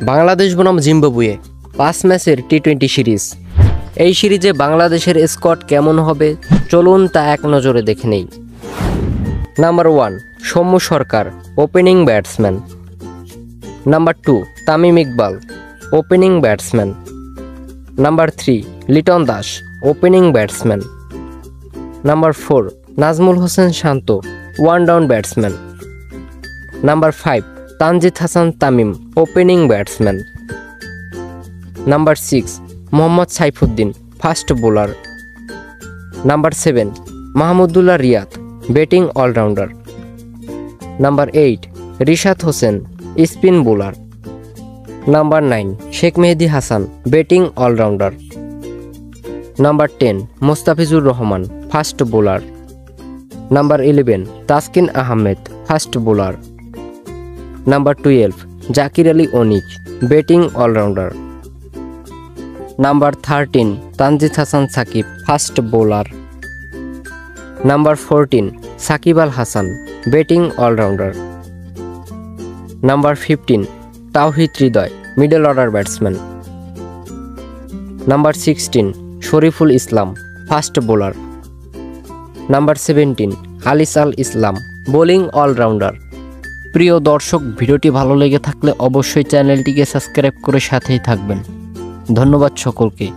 বাংলাদেশ বনাম জিম্বাবুয়ে 5 ম্যাচের T20 series. এই সিরিজে বাংলাদেশের স্কোয়াড কেমন হবে চলুন তা এক নজরে দেখে নেই। Number 1 Soumya Sarkar, opening batsman. Number 2 Tamim Iqbal, opening batsman. Number 3 Liton Das, opening batsman. Number 4 Najmul Hossain Shanto, one down batsman. Number 5 Tanzid Hasan Tamim, opening batsman. Number 6 Mohammad Saifuddin, fast bowler. Number 7 Mahmudullah Riyad, batting allrounder. Number 8 Rishad Hossain, spin bowler. Number 9 Sheikh Mehedi Hasan, batting allrounder. Number 10 Mustafizur Rahman, fast bowler. Number 11 Taskin Ahmed, fast bowler. Number 12 Zakir Ali Anik, batting allrounder. Number 13 Tanzid Hasan Sakib, fast bowler. Number 14 Shakib Al Hasan, batting allrounder. Number 15 Towhid Hridoy, middle order batsman. Number 16 Shoriful Islam, fast bowler. Number 17 Alis Al Islam, bowling allrounder. প্রিয় দর্শক, ভিডিওটি ভালো লেগে থাকলে অবশ্যই চ্যানেলটিকে subscribe করে সাথেই থাকবেন। ধন্যবাদ সকলকে।